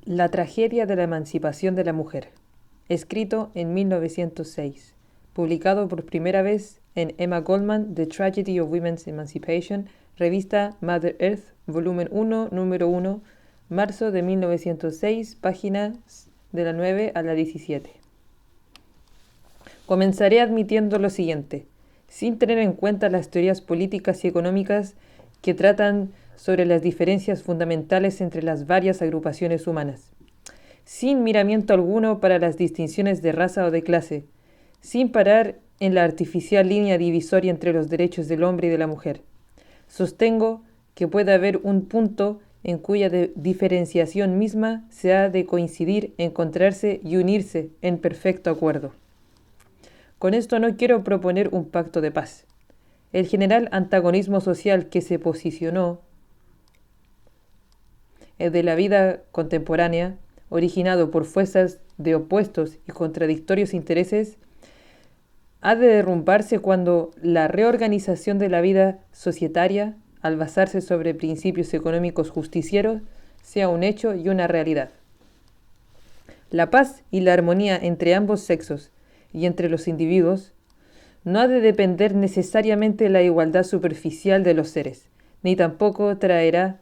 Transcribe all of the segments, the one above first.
La tragedia de la emancipación de la mujer, escrito en 1906, publicado por primera vez en Emma Goldman, The Tragedy of Women's Emancipation, revista Mother Earth, volumen 1, número 1, marzo de 1906, páginas de la 9 a la 17. Comenzaré admitiendo lo siguiente, sin tener en cuenta las teorías políticas y económicas que tratan sobre las diferencias fundamentales entre las varias agrupaciones humanas, sin miramiento alguno para las distinciones de raza o de clase, sin parar en la artificial línea divisoria entre los derechos del hombre y de la mujer. Sostengo que puede haber un punto en cuya diferenciación misma se ha de coincidir, encontrarse y unirse en perfecto acuerdo. Con esto no quiero proponer un pacto de paz. El general antagonismo social que se posicionó de la vida contemporánea, originado por fuerzas de opuestos y contradictorios intereses, ha de derrumbarse cuando la reorganización de la vida societaria, al basarse sobre principios económicos justicieros, sea un hecho y una realidad. La paz y la armonía entre ambos sexos y entre los individuos no ha de depender necesariamente de la igualdad superficial de los seres, ni tampoco traerá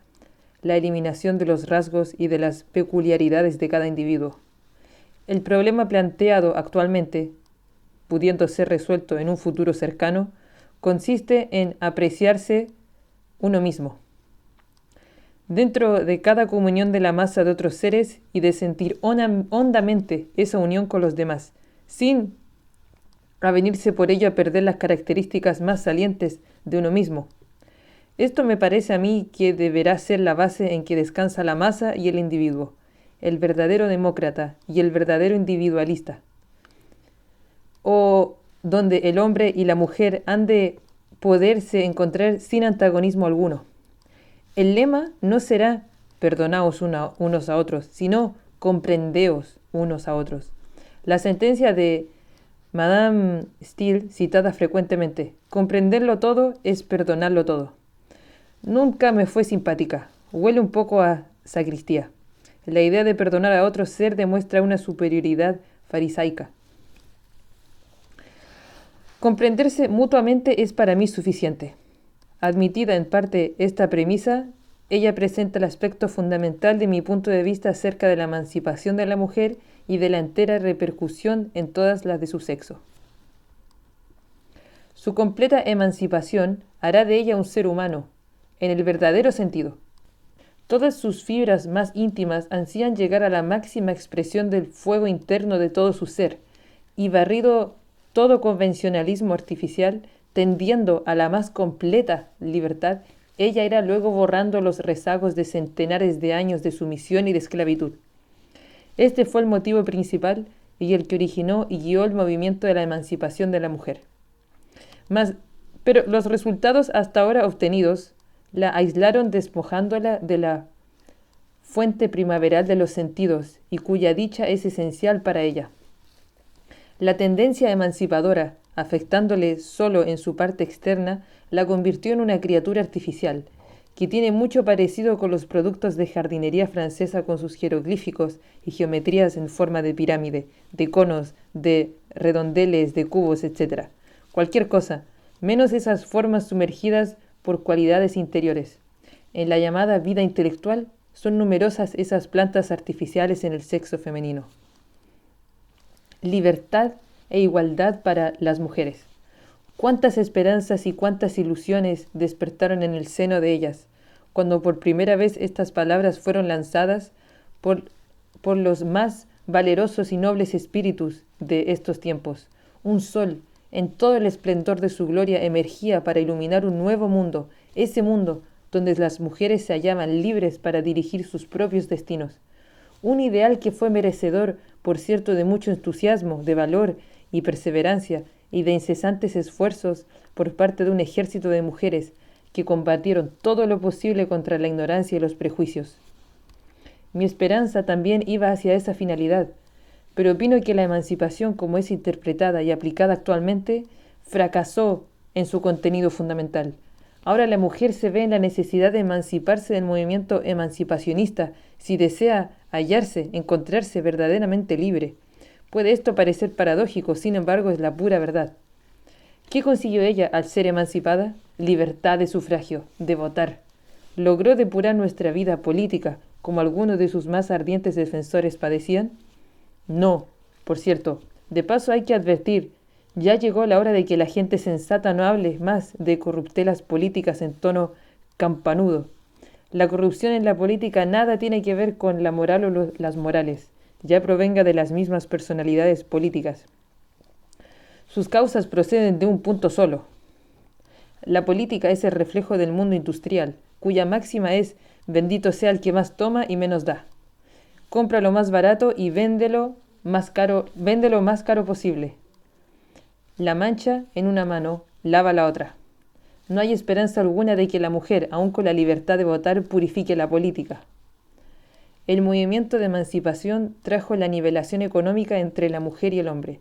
la eliminación de los rasgos y de las peculiaridades de cada individuo. El problema planteado actualmente, pudiendo ser resuelto en un futuro cercano, consiste en apreciarse uno mismo, dentro de cada comunión de la masa de otros seres y de sentir hondamente esa unión con los demás, sin avenirse por ello a perder las características más salientes de uno mismo. Esto me parece a mí que deberá ser la base en que descansa la masa y el individuo, el verdadero demócrata y el verdadero individualista, o donde el hombre y la mujer han de poderse encontrar sin antagonismo alguno. El lema no será perdonaos unos a otros, sino comprendeos unos a otros. La sentencia de Madame Steele, citada frecuentemente, comprenderlo todo es perdonarlo todo, nunca me fue simpática, huele un poco a sacristía. La idea de perdonar a otro ser demuestra una superioridad farisaica. Comprenderse mutuamente es para mí suficiente. Admitida en parte esta premisa, ella presenta el aspecto fundamental de mi punto de vista acerca de la emancipación de la mujer y de la entera repercusión en todas las de su sexo. Su completa emancipación hará de ella un ser humano, en el verdadero sentido. Todas sus fibras más íntimas ansían llegar a la máxima expresión del fuego interno de todo su ser, y barrido todo convencionalismo artificial, tendiendo a la más completa libertad, ella irá luego borrando los rezagos de centenares de años de sumisión y de esclavitud. Este fue el motivo principal y el que originó y guió el movimiento de la emancipación de la mujer. Pero los resultados hasta ahora obtenidos la aislaron despojándola de la fuente primaveral de los sentidos y cuya dicha es esencial para ella. La tendencia emancipadora, afectándole solo en su parte externa, la convirtió en una criatura artificial, que tiene mucho parecido con los productos de jardinería francesa con sus jeroglíficos y geometrías en forma de pirámide, de conos, de redondeles, de cubos, etc. Cualquier cosa, menos esas formas sumergidas por cualidades interiores. En la llamada vida intelectual, son numerosas esas plantas artificiales en el sexo femenino. Libertad e igualdad para las mujeres. Cuántas esperanzas y cuántas ilusiones despertaron en el seno de ellas, cuando por primera vez estas palabras fueron lanzadas por los más valerosos y nobles espíritus de estos tiempos. Un sol, en todo el esplendor de su gloria, emergía para iluminar un nuevo mundo, ese mundo donde las mujeres se hallaban libres para dirigir sus propios destinos. Un ideal que fue merecedor, por cierto, de mucho entusiasmo, de valor y perseverancia, y de incesantes esfuerzos por parte de un ejército de mujeres que combatieron todo lo posible contra la ignorancia y los prejuicios. Mi esperanza también iba hacia esa finalidad, pero opino que la emancipación, como es interpretada y aplicada actualmente, fracasó en su contenido fundamental. Ahora la mujer se ve en la necesidad de emanciparse del movimiento emancipacionista si desea hallarse, encontrarse verdaderamente libre. Puede esto parecer paradójico, sin embargo es la pura verdad. ¿Qué consiguió ella al ser emancipada? Libertad de sufragio, de votar. ¿Logró depurar nuestra vida política, como algunos de sus más ardientes defensores padecían? No. Por cierto, de paso hay que advertir, ya llegó la hora de que la gente sensata no hable más de corruptelas políticas en tono campanudo. La corrupción en la política nada tiene que ver con la moral o las morales, ya provenga de las mismas personalidades políticas. Sus causas proceden de un punto solo. La política es el reflejo del mundo industrial, cuya máxima es bendito sea el que más toma y menos da. Compra lo más barato y véndelo más caro posible. La mancha en una mano, lava la otra. No hay esperanza alguna de que la mujer, aun con la libertad de votar, purifique la política. El movimiento de emancipación trajo la nivelación económica entre la mujer y el hombre,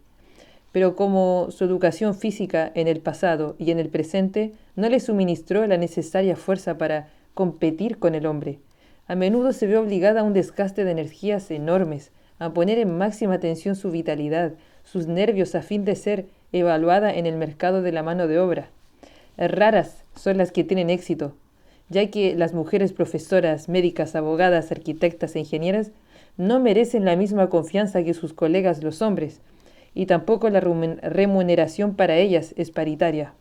pero como su educación física en el pasado y en el presente no le suministró la necesaria fuerza para competir con el hombre, a menudo se ve obligada a un desgaste de energías enormes, a poner en máxima tensión su vitalidad, sus nervios a fin de ser evaluada en el mercado de la mano de obra. Raras son las que tienen éxito, ya que las mujeres profesoras, médicas, abogadas, arquitectas e ingenieras no merecen la misma confianza que sus colegas los hombres, y tampoco la remuneración para ellas es paritaria.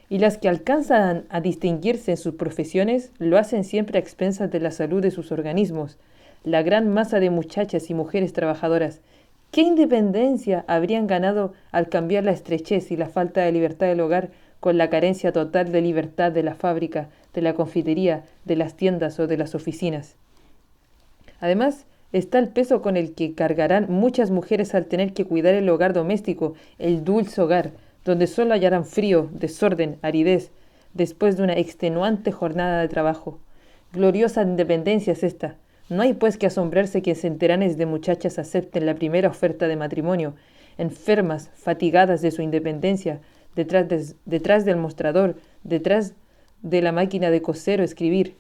Y las que alcanzan a distinguirse en sus profesiones lo hacen siempre a expensas de la salud de sus organismos. La gran masa de muchachas y mujeres trabajadoras, ¿qué independencia habrían ganado al cambiar la estrechez y la falta de libertad del hogar con la carencia total de libertad de la fábrica, de la confitería, de las tiendas o de las oficinas? Además, está el peso con el que cargarán muchas mujeres al tener que cuidar el hogar doméstico, el dulce hogar, donde solo hallarán frío, desorden, aridez, después de una extenuante jornada de trabajo. Gloriosa independencia es esta. No hay pues que asombrarse que centenares de muchachas acepten la primera oferta de matrimonio, enfermas, fatigadas de su independencia, detrás del mostrador, detrás de la máquina de coser o escribir.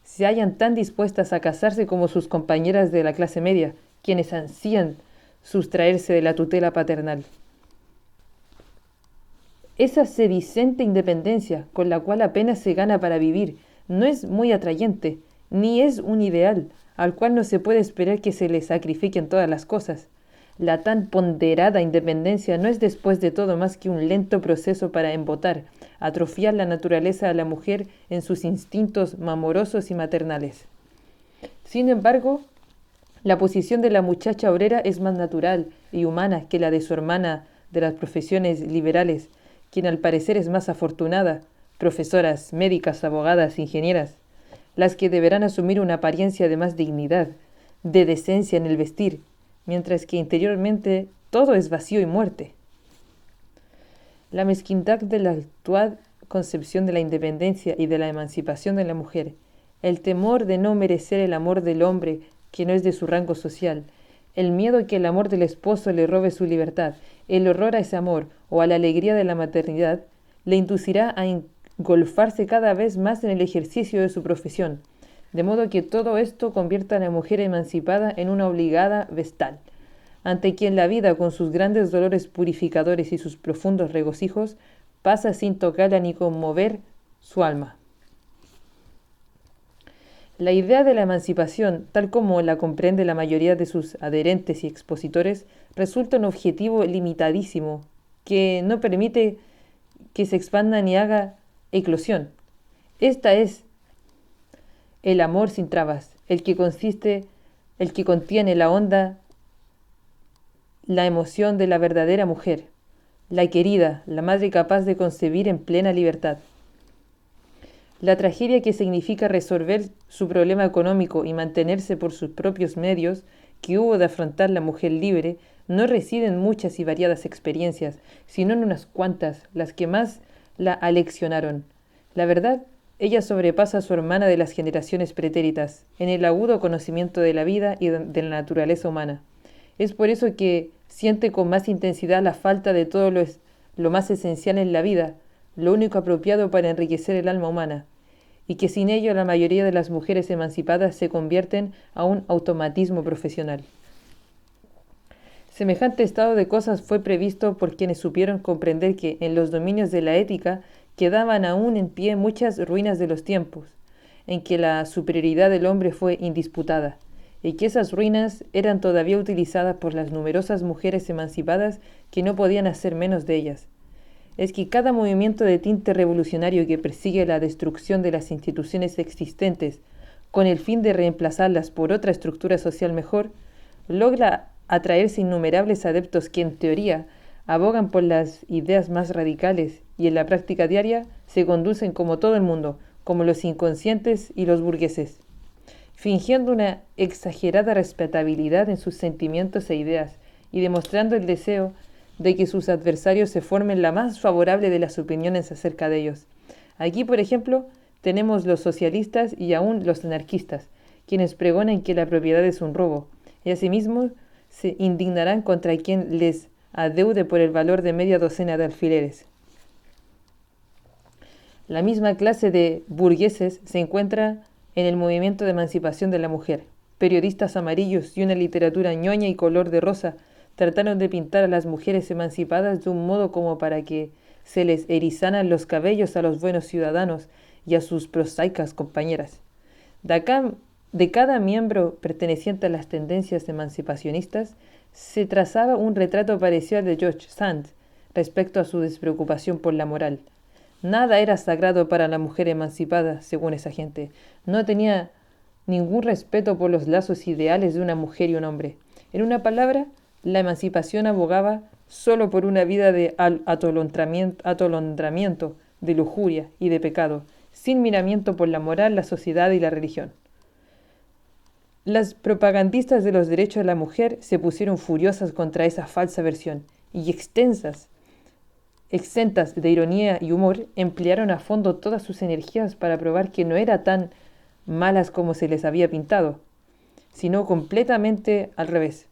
Se hallan tan dispuestas a casarse como sus compañeras de la clase media, quienes ansían sustraerse de la tutela paternal. Esa sedicente independencia, con la cual apenas se gana para vivir, no es muy atrayente, ni es un ideal, al cual no se puede esperar que se le sacrifiquen todas las cosas. La tan ponderada independencia no es después de todo más que un lento proceso para embotar, atrofiar la naturaleza de la mujer en sus instintos mamorosos y maternales. Sin embargo, la posición de la muchacha obrera es más natural y humana que la de su hermana de las profesiones liberales, quien al parecer es más afortunada, profesoras, médicas, abogadas, ingenieras, las que deberán asumir una apariencia de más dignidad, de decencia en el vestir, mientras que interiormente todo es vacío y muerte. La mezquindad de la actual concepción de la independencia y de la emancipación de la mujer, el temor de no merecer el amor del hombre que no es de su rango social, el miedo a que el amor del esposo le robe su libertad, el horror a ese amor o a la alegría de la maternidad, le inducirá a engolfarse cada vez más en el ejercicio de su profesión, de modo que todo esto convierta a la mujer emancipada en una obligada vestal, ante quien la vida, con sus grandes dolores purificadores y sus profundos regocijos, pasa sin tocarla ni conmover su alma. La idea de la emancipación, tal como la comprende la mayoría de sus adherentes y expositores, resulta un objetivo limitadísimo, que no permite que se expanda ni haga eclosión. Esta es el amor sin trabas, el que contiene la honda, la emoción de la verdadera mujer, la querida, la madre capaz de concebir en plena libertad. La tragedia que significa resolver su problema económico y mantenerse por sus propios medios que hubo de afrontar la mujer libre no reside en muchas y variadas experiencias, sino en unas cuantas, las que más la aleccionaron. La verdad, ella sobrepasa a su hermana de las generaciones pretéritas, en el agudo conocimiento de la vida y de la naturaleza humana. Es por eso que siente con más intensidad la falta de todo lo más esencial en la vida, lo único apropiado para enriquecer el alma humana, y que sin ello la mayoría de las mujeres emancipadas se convierten a un automatismo profesional. Semejante estado de cosas fue previsto por quienes supieron comprender que en los dominios de la ética quedaban aún en pie muchas ruinas de los tiempos, en que la superioridad del hombre fue indisputada, y que esas ruinas eran todavía utilizadas por las numerosas mujeres emancipadas que no podían hacer menos de ellas. Es que cada movimiento de tinte revolucionario que persigue la destrucción de las instituciones existentes con el fin de reemplazarlas por otra estructura social mejor, logra atraerse innumerables adeptos que en teoría abogan por las ideas más radicales y en la práctica diaria se conducen como todo el mundo, como los inconscientes y los burgueses, fingiendo una exagerada respetabilidad en sus sentimientos e ideas y demostrando el deseo de que sus adversarios se formen la más favorable de las opiniones acerca de ellos. Aquí, por ejemplo, tenemos los socialistas y aún los anarquistas, quienes pregonan que la propiedad es un robo, y asimismo se indignarán contra quien les adeude por el valor de media docena de alfileres. La misma clase de burgueses se encuentra en el movimiento de emancipación de la mujer. Periodistas amarillos y una literatura ñoña y color de rosa trataron de pintar a las mujeres emancipadas de un modo como para que se les erizaran los cabellos a los buenos ciudadanos y a sus prosaicas compañeras. De cada miembro perteneciente a las tendencias emancipacionistas se trazaba un retrato parecido al de George Sand respecto a su despreocupación por la moral. Nada era sagrado para la mujer emancipada, según esa gente. No tenía ningún respeto por los lazos ideales de una mujer y un hombre. En una palabra, la emancipación abogaba solo por una vida de atolondramiento, de lujuria y de pecado, sin miramiento por la moral, la sociedad y la religión. Las propagandistas de los derechos de la mujer se pusieron furiosas contra esa falsa versión y exentas de ironía y humor, emplearon a fondo todas sus energías para probar que no eran tan malas como se les había pintado, sino completamente al revés.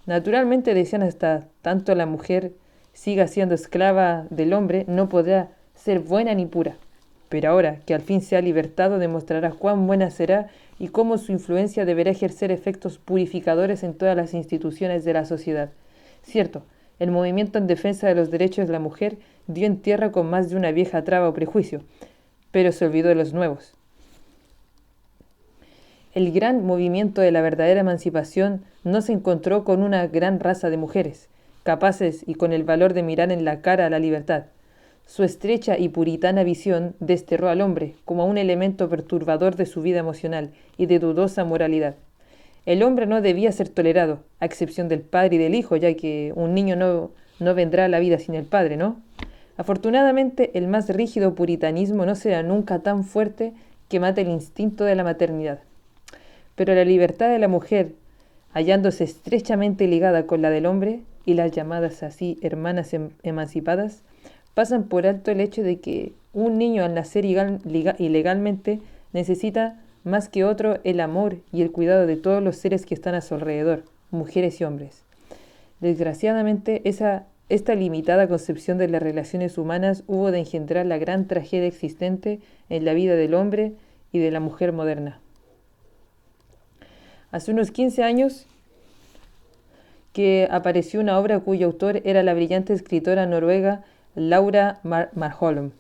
Naturalmente decían hasta tanto la mujer siga siendo esclava del hombre, no podrá ser buena ni pura. Pero ahora que al fin se ha libertado, demostrará cuán buena será y cómo su influencia deberá ejercer efectos purificadores en todas las instituciones de la sociedad. Cierto, el movimiento en defensa de los derechos de la mujer dio en tierra con más de una vieja traba o prejuicio, pero se olvidó de los nuevos. El gran movimiento de la verdadera emancipación no se encontró con una gran raza de mujeres, capaces y con el valor de mirar en la cara a la libertad. Su estrecha y puritana visión desterró al hombre como un elemento perturbador de su vida emocional y de dudosa moralidad. El hombre no debía ser tolerado, a excepción del padre y del hijo, ya que un niño no vendrá a la vida sin el padre, ¿no? Afortunadamente, el más rígido puritanismo no será nunca tan fuerte que mate el instinto de la maternidad. Pero la libertad de la mujer, hallándose estrechamente ligada con la del hombre, y las llamadas así hermanas emancipadas, pasan por alto el hecho de que un niño al nacer ilegalmente necesita más que otro el amor y el cuidado de todos los seres que están a su alrededor, mujeres y hombres. Desgraciadamente, esta limitada concepción de las relaciones humanas hubo de engendrar la gran tragedia existente en la vida del hombre y de la mujer moderna. Hace unos 15 años que apareció una obra cuyo autor era la brillante escritora noruega Laura Marholm.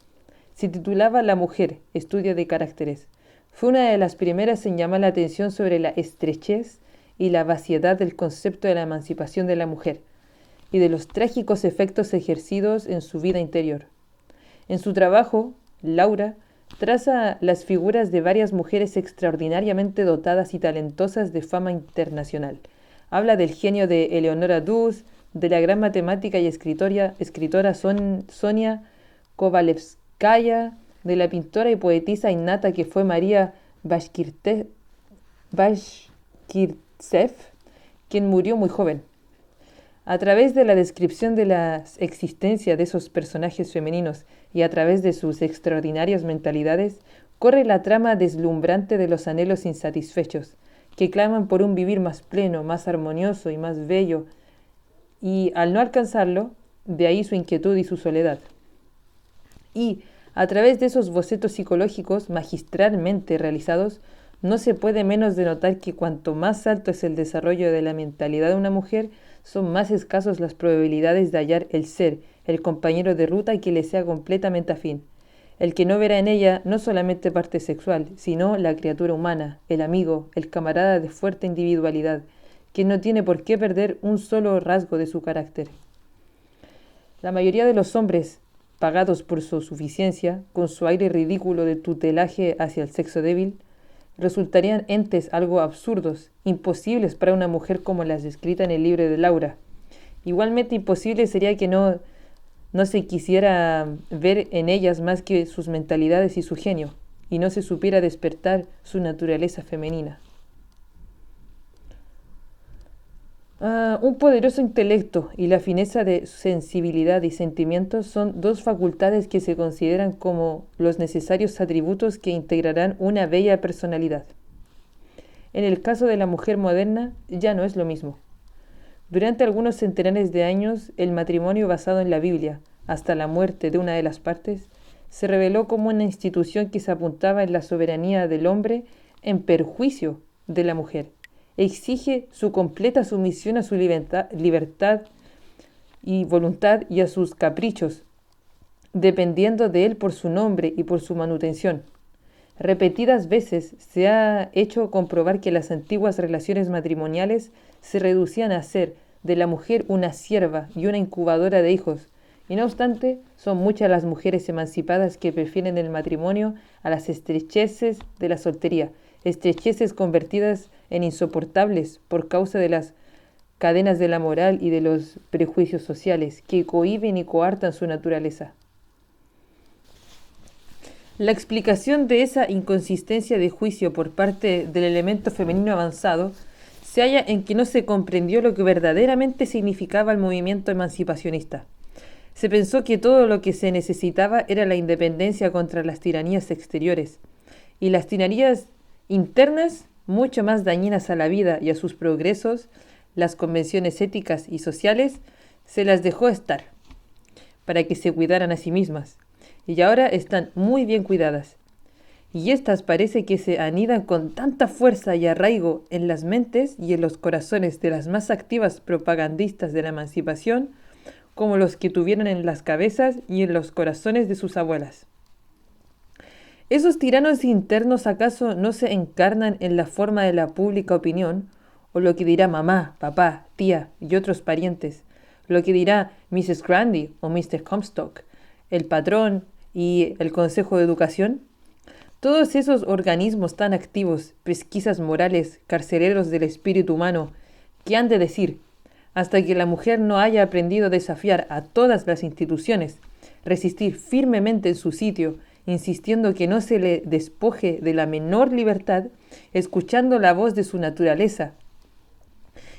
Se titulaba La mujer, estudio de caracteres. Fue una de las primeras en llamar la atención sobre la estrechez y la vaciedad del concepto de la emancipación de la mujer y de los trágicos efectos ejercidos en su vida interior. En su trabajo, Laura traza las figuras de varias mujeres extraordinariamente dotadas y talentosas de fama internacional. Habla del genio de Eleonora Duse, de la gran matemática y escritora Sonia Kovalevskaya, de la pintora y poetisa innata que fue María Bashkirtsev, quien murió muy joven. A través de la descripción de la existencia de esos personajes femeninos y a través de sus extraordinarias mentalidades, corre la trama deslumbrante de los anhelos insatisfechos, que claman por un vivir más pleno, más armonioso y más bello, y al no alcanzarlo, de ahí su inquietud y su soledad. Y, A través de esos bocetos psicológicos magistralmente realizados, no se puede menos de notar que cuanto más alto es el desarrollo de la mentalidad de una mujer, son más escasos las probabilidades de hallar el ser, el compañero de ruta que le sea completamente afín, el que no verá en ella no solamente parte sexual, sino la criatura humana, el amigo, el camarada de fuerte individualidad, que no tiene por qué perder un solo rasgo de su carácter. La mayoría de los hombres, pagados por su suficiencia, con su aire ridículo de tutelaje hacia el sexo débil, resultarían entes algo absurdos, imposibles para una mujer como las descritas en el libro de Laura. Igualmente imposible sería que no se quisiera ver en ellas más que sus mentalidades y su genio, y no se supiera despertar su naturaleza femenina. Un poderoso intelecto y la fineza de sensibilidad y sentimientos son dos facultades que se consideran como los necesarios atributos que integrarán una bella personalidad. En el caso de la mujer moderna ya no es lo mismo. Durante algunos centenares de años, el matrimonio basado en la Biblia, hasta la muerte de una de las partes, se reveló como una institución que se apuntaba en la soberanía del hombre en perjuicio de la mujer. Exige su completa sumisión a su libertad y voluntad y a sus caprichos, dependiendo de él por su nombre y por su manutención. Repetidas veces se ha hecho comprobar que las antiguas relaciones matrimoniales se reducían a ser de la mujer una sierva y una incubadora de hijos, y no obstante, son muchas las mujeres emancipadas que prefieren el matrimonio a las estrecheces de la soltería, estrecheces convertidas en insoportables por causa de las cadenas de la moral y de los prejuicios sociales que cohíben y coartan su naturaleza. La explicación de esa inconsistencia de juicio por parte del elemento femenino avanzado se halla en que no se comprendió lo que verdaderamente significaba el movimiento emancipacionista. Se pensó que todo lo que se necesitaba era la independencia contra las tiranías exteriores, y las tiranías internas, mucho más dañinas a la vida y a sus progresos, las convenciones éticas y sociales, se las dejó estar, para que se cuidaran a sí mismas, y ahora están muy bien cuidadas. Y éstas parece que se anidan con tanta fuerza y arraigo en las mentes y en los corazones de las más activas propagandistas de la emancipación, como los que tuvieron en las cabezas y en los corazones de sus abuelas. ¿Esos tiranos internos acaso no se encarnan en la forma de la pública opinión, o lo que dirá mamá, papá, tía y otros parientes, lo que dirá Mrs. Grundy o Mr. Comstock, el patrón y el Consejo de Educación? Todos esos organismos tan activos, pesquisas morales, carceleros del espíritu humano, ¿qué han de decir? Hasta que la mujer no haya aprendido a desafiar a todas las instituciones, resistir firmemente en su sitio, insistiendo que no se le despoje de la menor libertad, escuchando la voz de su naturaleza,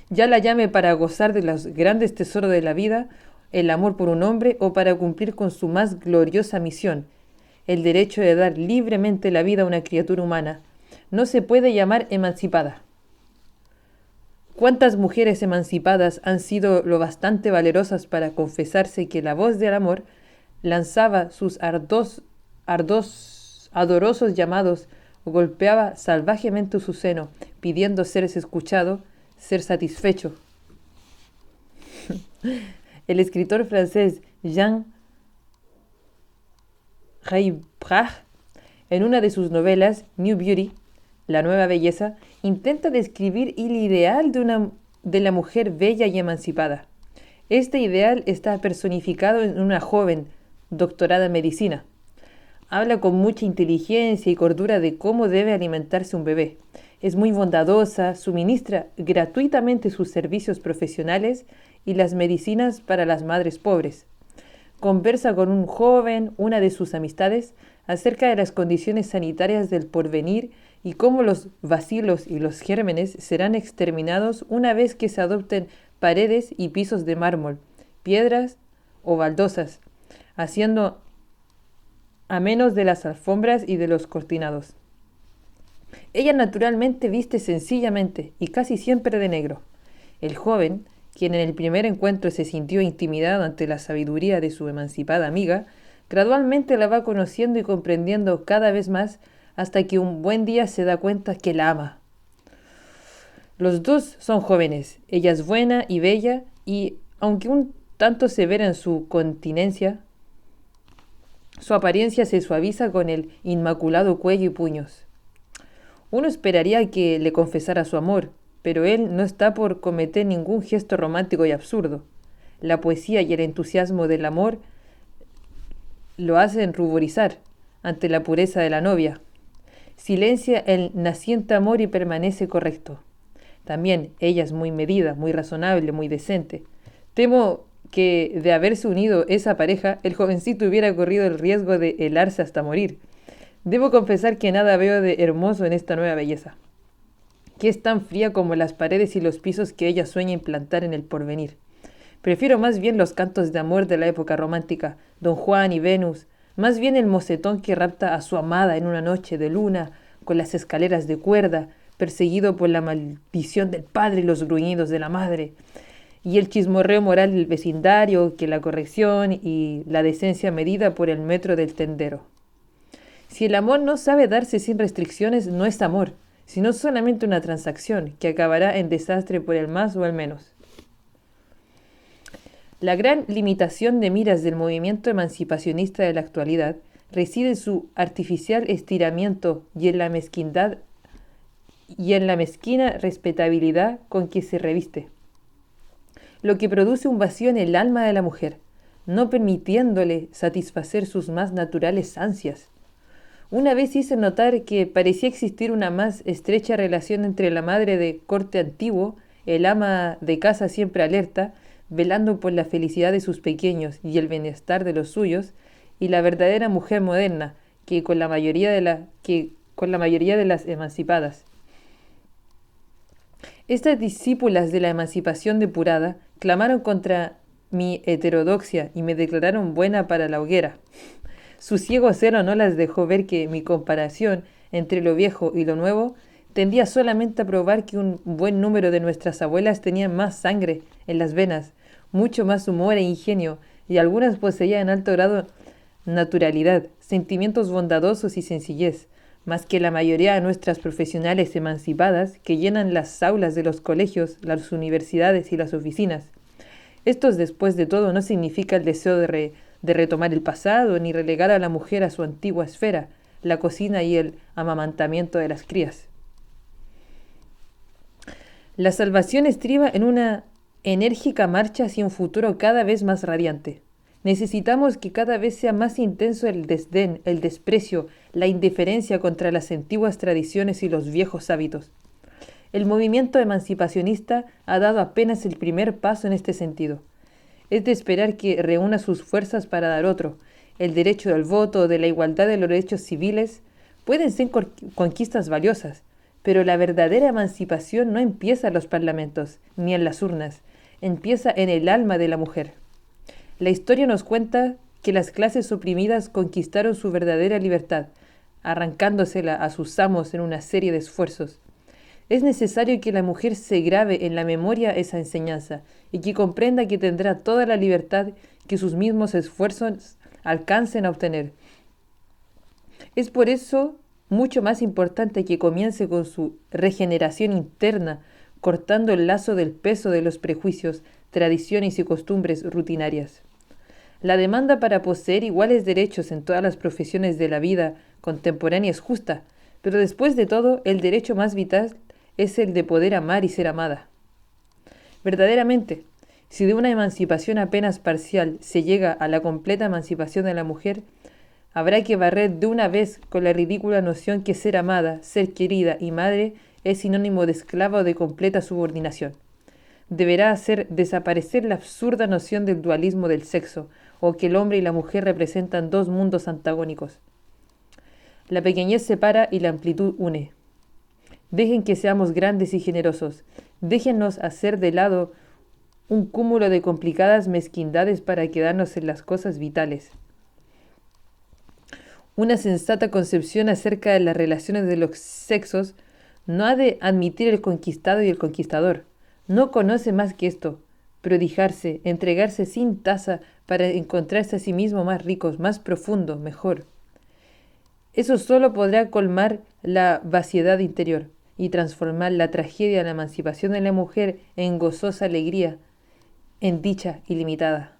ya la llame para gozar de los grandes tesoros de la vida, el amor por un hombre o para cumplir con su más gloriosa misión, el derecho de dar libremente la vida a una criatura humana, no se puede llamar emancipada. ¿Cuántas mujeres emancipadas han sido lo bastante valerosas para confesarse que la voz del amor lanzaba sus ardorosos llamados o golpeaba salvajemente su seno, pidiendo ser escuchado, ser satisfecho? El escritor francés Jean Reybrach, en una de sus novelas, New Beauty, La Nueva Belleza, intenta describir el ideal de la mujer bella y emancipada. Este ideal está personificado en una joven doctorada en medicina. Habla con mucha inteligencia y cordura de cómo debe alimentarse un bebé. Es muy bondadosa, suministra gratuitamente sus servicios profesionales y las medicinas para las madres pobres. Conversa con un joven, una de sus amistades, acerca de las condiciones sanitarias del porvenir y cómo los bacilos y los gérmenes serán exterminados una vez que se adopten paredes y pisos de mármol, piedras o baldosas, haciendo a menos de las alfombras y de los cortinados. Ella naturalmente viste sencillamente y casi siempre de negro. El joven, quien en el primer encuentro se sintió intimidado ante la sabiduría de su emancipada amiga, Gradualmente la va conociendo y comprendiendo cada vez más hasta que un buen día se da cuenta que la ama. Los dos son jóvenes, ella es buena y bella y, aunque un tanto severa en su continencia, su apariencia se suaviza con el inmaculado cuello y puños. Uno esperaría que le confesara su amor, pero él no está por cometer ningún gesto romántico y absurdo. La poesía y el entusiasmo del amor lo hacen ruborizar ante la pureza de la novia. Silencia el naciente amor y permanece correcto. También ella es muy medida, muy razonable, muy decente. Temo que de haberse unido esa pareja, el jovencito hubiera corrido el riesgo de helarse hasta morir. Debo confesar que nada veo de hermoso en esta nueva belleza, que es tan fría como las paredes y los pisos que ella sueña implantar en el porvenir. Prefiero más bien los cantos de amor de la época romántica, Don Juan y Venus, más bien el mocetón que rapta a su amada en una noche de luna, con las escaleras de cuerda, perseguido por la maldición del padre y los gruñidos de la madre, y el chismorreo moral del vecindario, que la corrección y la decencia medida por el metro del tendero. Si el amor no sabe darse sin restricciones, no es amor, sino solamente una transacción que acabará en desastre por el más o el menos. La gran limitación de miras del movimiento emancipacionista de la actualidad reside en su artificial estiramiento y en la mezquindad y en la mezquina respetabilidad con que se reviste, lo que produce un vacío en el alma de la mujer, no permitiéndole satisfacer sus más naturales ansias. Una vez hice notar que parecía existir una más estrecha relación entre la madre de corte antiguo, el ama de casa siempre alerta, velando por la felicidad de sus pequeños y el bienestar de los suyos, y la verdadera mujer moderna, que con la mayoría de las emancipadas. Estas discípulas de la emancipación depurada clamaron contra mi heterodoxia y me declararon buena para la hoguera. Su ciego celo no las dejó ver que mi comparación entre lo viejo y lo nuevo tendía solamente a probar que un buen número de nuestras abuelas tenían más sangre en las venas, mucho más humor e ingenio, y algunas poseían en alto grado naturalidad, sentimientos bondadosos y sencillez, más que la mayoría de nuestras profesionales emancipadas que llenan las aulas de los colegios, las universidades y las oficinas. Esto, después de todo, no significa el deseo de retomar el pasado ni relegar a la mujer a su antigua esfera, la cocina y el amamantamiento de las crías. La salvación estriba en una enérgica marcha hacia un futuro cada vez más radiante. Necesitamos que cada vez sea más intenso el desdén, el desprecio, la indiferencia contra las antiguas tradiciones y los viejos hábitos. El movimiento emancipacionista ha dado apenas el primer paso en este sentido. Es de esperar que reúna sus fuerzas para dar otro. El derecho del voto, de la igualdad de los derechos civiles, pueden ser conquistas valiosas, pero la verdadera emancipación no empieza en los parlamentos, ni en las urnas, empieza en el alma de la mujer. La historia nos cuenta que las clases oprimidas conquistaron su verdadera libertad, arrancándosela a sus amos en una serie de esfuerzos. Es necesario que la mujer se grabe en la memoria esa enseñanza y que comprenda que tendrá toda la libertad que sus mismos esfuerzos alcancen a obtener. Es por eso mucho más importante que comience con su regeneración interna, cortando el lazo del peso de los prejuicios, tradiciones y costumbres rutinarias. La demanda para poseer iguales derechos en todas las profesiones de la vida contemporánea es justa, pero después de todo, el derecho más vital es el de poder amar y ser amada. Verdaderamente, si de una emancipación apenas parcial se llega a la completa emancipación de la mujer, habrá que barrer de una vez con la ridícula noción que ser amada, ser querida y madre es sinónimo de esclava o de completa subordinación. Deberá hacer desaparecer la absurda noción del dualismo del sexo, o que el hombre y la mujer representan dos mundos antagónicos. La pequeñez separa y la amplitud une. Dejen que seamos grandes y generosos. Déjennos hacer de lado un cúmulo de complicadas mezquindades para quedarnos en las cosas vitales. Una sensata concepción acerca de las relaciones de los sexos no ha de admitir el conquistado y el conquistador. No conoce más que esto. prodigarse, entregarse sin tasa para encontrarse a sí mismo más ricos, más profundo, mejor. Eso solo podrá colmar la vaciedad interior y transformar la tragedia de la emancipación de la mujer en gozosa alegría, en dicha ilimitada.